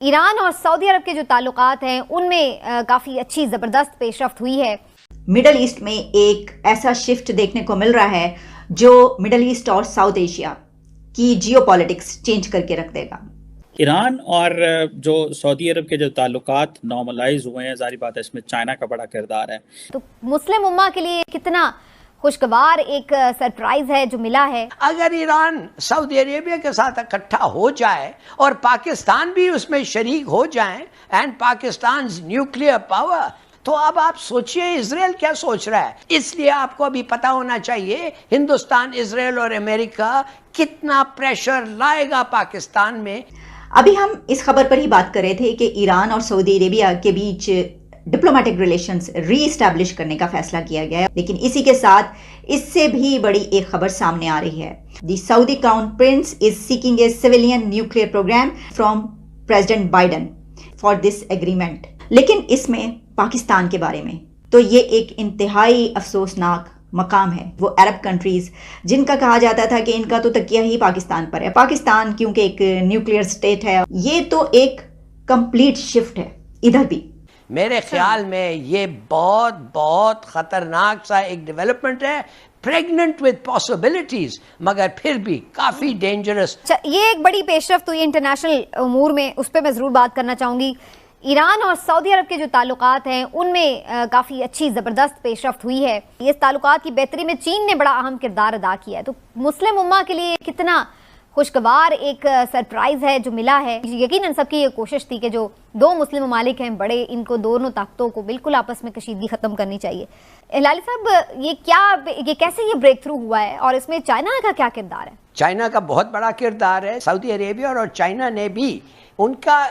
ایران اور سعودی عرب کے جو تعلقات ہیں ان میں کافی اچھی زبردست پیش رفت ہوئی ہے. مڈل ایسٹ میں ایک ایسا شفٹ دیکھنے کو مل رہا ہے جو مڈل ایسٹ اور ساؤتھ ایشیا کی جیو پالیٹکس چینج کر کے رکھ دے گا. ایران اور جو سعودی عرب کے جو تعلقات نارملائز ہوئے ہیں، ظاہری بات ہے اس میں چائنا کا بڑا کردار ہے. تو مسلم امہ کے لیے کتنا خوشگوار ایک سرپرائز ہے جو ملا ہے. اگر ایران سعودی عربیہ کے ساتھ اکٹھا ہو جائے اور پاکستان بھی اس میں شریک ہو جائیں اینڈ پاکستانز نیوکلیئر پاور، تو اب آپ سوچئے اسرائیل کیا سوچ رہا ہے. اس لیے آپ کو ابھی پتا ہونا چاہیے ہندوستان، اسرائیل اور امریکہ کتنا پریشر لائے گا پاکستان میں. ابھی ہم اس خبر پر ہی بات کر رہے تھے کہ ایران اور سعودی عربیہ کے بیچ ڈپلومیٹک ریلیشنز ری اسٹیبلش کرنے کا فیصلہ کیا گیا ہے، لیکن اسی کے ساتھ اس سے بھی بڑی ایک خبر سامنے آ رہی ہے. The Saudi crown prince is seeking a civilian nuclear programme from president Biden for this agreement. لیکن اس میں پاکستان کے بارے میں تو یہ ایک انتہائی افسوسناک مقام ہے. وہ عرب کنٹریز جن کا کہا جاتا تھا کہ ان کا تو تکیہ ہی پاکستان پر ہے، پاکستان کیونکہ ایک نیوکلیئر سٹیٹ ہے، یہ تو ایک کمپلیٹ شفٹ ہے ادھر بھی. میرے خیال میں یہ بہت بہت خطرناک سا ایک ڈیولپمنٹ ہے، پریگننٹ وتھ پاسبلٹیز، مگر پھر بھی کافی ڈینجرس. یہ ایک بڑی پیش رفت ہوئی انٹرنیشنل امور میں، اس پہ میں ضرور بات کرنا چاہوں گی. ایران اور سعودی عرب کے جو تعلقات ہیں ان میں کافی اچھی زبردست پیش رفت ہوئی ہے. اس تعلقات کی بہتری میں چین نے بڑا اہم کردار ادا کیا ہے. تو مسلم امہ کے لیے کتنا خوشگوار ایک سرپرائز ہے جو ملا ہے. یقیناً سب کی یہ کوشش تھی کہ جو دو مسلم ممالک ہیں بڑے، ان کو دونوں طاقتوں کو بالکل آپس میں کشیدگی ختم کرنی چاہیے. ہلالی صاحب، یہ کیسے یہ بریک تھرو ہوا ہے اور اس میں چائنا کا کیا کردار ہے؟ چائنا کا بہت بڑا کردار ہے. سعودی عربیہ اور چائنا نے بھی، ان کا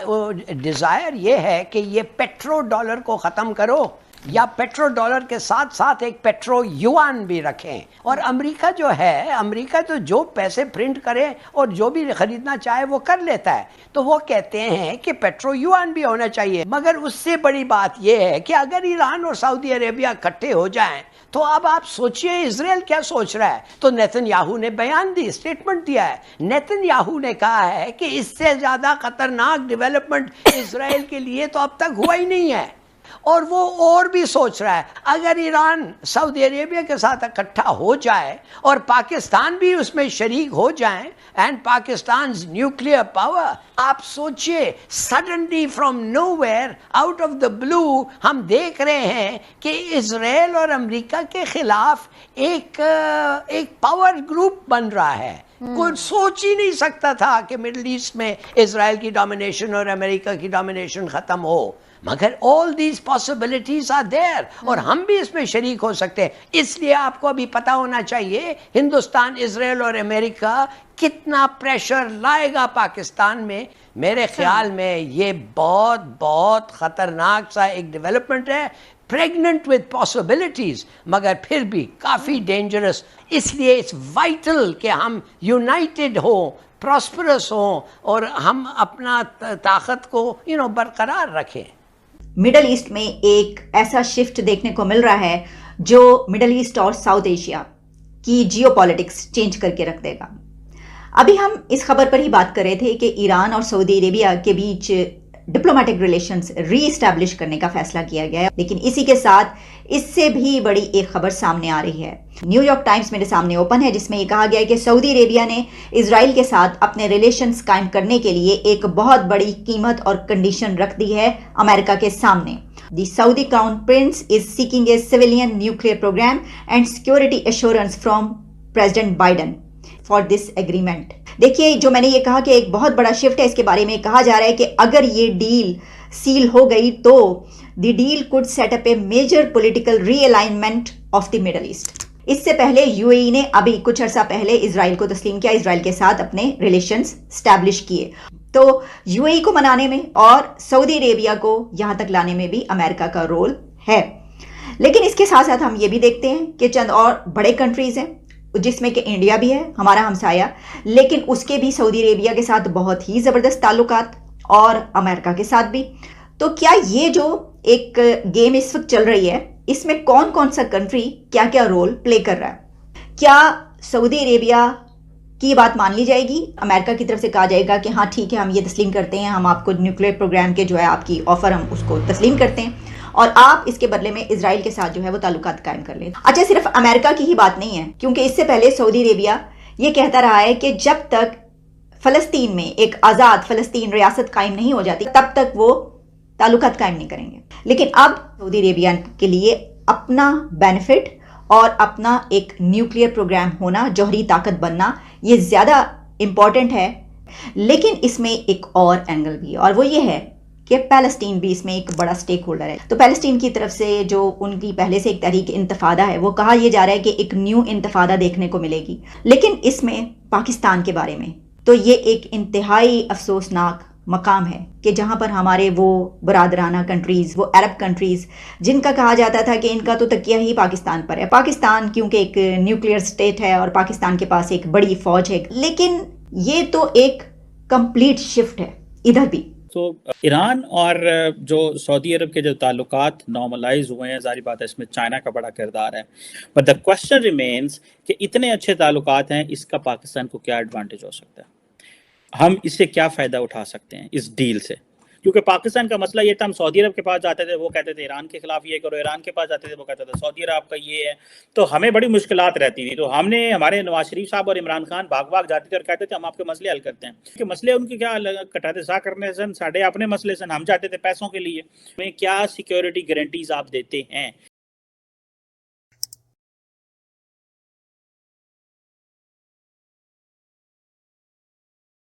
ڈیزائر یہ ہے کہ یہ پیٹرو ڈالر کو ختم کرو، یا پیٹرو ڈالر کے ساتھ ساتھ ایک پیٹرو یوان بھی رکھیں. اور امریکہ جو ہے، امریکہ تو جو پیسے پرنٹ کرے اور جو بھی خریدنا چاہے وہ کر لیتا ہے، تو وہ کہتے ہیں کہ پیٹرو یوان بھی ہونا چاہیے. مگر اس سے بڑی بات یہ ہے کہ اگر ایران اور سعودی عربیہ اکٹھے ہو جائیں تو اب آپ سوچئے اسرائیل کیا سوچ رہا ہے. تو نیتن یاہو نے بیان دی، اسٹیٹمنٹ دیا ہے. نیتن یاہو نے کہا ہے کہ اس سے زیادہ خطرناک ڈیولپمنٹ اسرائیل کے لیے تو اب تک ہوا ہی نہیں ہے. اور وہ اور بھی سوچ رہا ہے اگر ایران سعودی عربیہ کے ساتھ اکٹھا ہو جائے اور پاکستان بھی اس میں شریک ہو جائیں اینڈ پاکستانز نیوکلیئر پاور، آپ سوچئے suddenly from nowhere, out of the blue, ہم دیکھ رہے ہیں کہ اسرائیل اور امریکہ کے خلاف ایک پاور گروپ بن رہا ہے. کوئی سوچ ہی نہیں سکتا تھا کہ مڈل ایسٹ میں اسرائیل کی ڈومینیشن اور امریکہ کی ڈومینیشن ختم ہو، مگر all these possibilities are there اور ہم بھی اس میں شریک ہو سکتے ہیں. اس لیے آپ کو ابھی پتا ہونا چاہیے ہندوستان، اسرائیل اور امریکہ کتنا پریشر لائے گا پاکستان میں. میرے خیال میں یہ بہت بہت خطرناک سا ایک ڈیولپمنٹ ہے، پریگننٹ وتھ پاسبلٹیز، مگر پھر بھی کافی ڈینجرس. اس لیے اٹس وائٹل کہ ہم یونائٹڈ ہوں، پراسپرس ہوں اور ہم اپنا طاقت کو برقرار رکھیں. مڈل ایسٹ میں ایک ایسا شفٹ دیکھنے کو مل رہا ہے جو مڈل ایسٹ اور ساؤتھ ایشیا کی جیو پالیٹکس چینج کر کے رکھ دے گا. ابھی ہم اس خبر پر ہی بات کر رہے تھے کہ ایران اور سعودی عربیہ کے بیچ ڈپلومیٹک ریلیشنز ری اسٹیبلش کرنے کا فیصلہ کیا گیا ہے، لیکن اسی کے ساتھ اس سے بھی بڑی ایک خبر سامنے آ رہی ہے. نیو یارک ٹائمز میرے سامنے اوپن ہے، جس میں یہ کہا گیا ہے کہ سعودی عربیہ نے اسرائیل کے ساتھ اپنے ریلیشنز قائم کرنے کے لیے ایک بہت بڑی قیمت اور کنڈیشن رکھ دی ہے امریکہ کے سامنے. The Saudi crown prince is seeking a civilian nuclear programme and security assurance from president Biden for this agreement. دیکھیے، جو میں نے یہ کہا کہ ایک بہت بڑا شفٹ ہے، اس کے بارے میں کہا جا رہا ہے کہ اگر یہ ڈیل سیل ہو گئی تو the deal could set up a major political realignment of the Middle East. اس سے پہلے یو اے ای نے ابھی کچھ عرصہ پہلے اسرائیل کو تسلیم کیا، اسرائیل کے ساتھ اپنے ریلیشنز اسٹیبلش کیے. تو یو اے ای کو منانے میں اور سعودی عربیہ کو یہاں تک لانے میں بھی امریکہ کا رول ہے. لیکن اس کے ساتھ ساتھ ہم یہ بھی دیکھتے ہیں کہ چند اور بڑے کنٹریز ہیں، جس میں کہ انڈیا بھی ہے ہمارا ہمسایہ، لیکن اس کے بھی سعودی عربیہ کے ساتھ بہت ہی زبردست تعلقات اور امریکہ کے ساتھ بھی. تو کیا یہ جو ایک گیم اس وقت چل رہی ہے، اس میں کون کون سا کنٹری کیا کیا رول پلے کر رہا ہے؟ کیا سعودی عربیہ کی بات مان لی جائے گی؟ امریکہ کی طرف سے کہا جائے گا کہ ہاں ٹھیک ہے، ہم یہ تسلیم کرتے ہیں، ہم آپ کو نیوکلیئر پروگرام کے جو ہے آپ کی آفر ہم اس کو تسلیم کرتے ہیں، اور آپ اس کے بدلے میں اسرائیل کے ساتھ جو ہے وہ تعلقات قائم کر لیں۔ اچھا، صرف امریکہ کی ہی بات نہیں ہے، کیونکہ اس سے پہلے سعودی عربیہ یہ کہتا رہا ہے کہ جب تک فلسطین میں ایک آزاد فلسطین ریاست قائم نہیں ہو جاتی تب تک وہ تعلقات قائم نہیں کریں گے۔ لیکن اب سعودی عربیہ کے لیے اپنا بینیفٹ اور اپنا ایک نیوکلیئر پروگرام ہونا، جوہری طاقت بننا، یہ زیادہ امپورٹنٹ ہے۔ لیکن اس میں ایک اور اینگل بھی ہے، اور وہ یہ ہے کہ پیلسٹین بھی اس میں ایک بڑا سٹیک ہولڈر ہے۔ تو پیلسٹین کی طرف سے جو ان کی پہلے سے ایک تحریک انتفاضہ ہے، وہ کہا یہ جا رہا ہے کہ ایک نیو انتفاضہ دیکھنے کو ملے گی۔ لیکن اس میں پاکستان کے بارے میں تو یہ ایک انتہائی افسوسناک مقام ہے کہ جہاں پر ہمارے وہ برادرانہ کنٹریز، وہ عرب کنٹریز جن کا کہا جاتا تھا کہ ان کا تو تکیہ ہی پاکستان پر ہے، پاکستان کیونکہ ایک نیوکلیئر سٹیٹ ہے اور پاکستان کے پاس ایک بڑی فوج ہے، لیکن یہ تو ایک کمپلیٹ شفٹ ہے ادھر بھی۔ تو ایران اور جو سعودی عرب کے جو تعلقات نارملائز ہوئے ہیں، ظاہری بات ہے اس میں چائنا کا بڑا کردار ہے، بٹ دا کوشچن ریمینز کہ اتنے اچھے تعلقات ہیں، اس کا پاکستان کو کیا ایڈوانٹیج ہو سکتا ہے، ہم اس سے کیا فائدہ اٹھا سکتے ہیں اس ڈیل سے؟ کیونکہ پاکستان کا مسئلہ یہ تھا، ہم سعودی عرب کے پاس جاتے تھے، وہ کہتے تھے ایران کے خلاف یہ کرو، ایران کے پاس جاتے تھے وہ کہتے تھے سعودی عرب کا یہ ہے، تو ہمیں بڑی مشکلات رہتی تھی۔ تو ہمارے نواز شریف صاحب اور عمران خان بھاگ جاتے تھے اور کہتے تھے ہم آپ کے مسئلے حل کرتے ہیں، کہ مسئلے ان کے کیا کٹاتے سا کرنے سن، ساڑھے اپنے مسئلے سن، ہم جاتے تھے پیسوں کے لیے۔ ہمیں کیا سیکیورٹی گارنٹیز آپ دیتے ہیں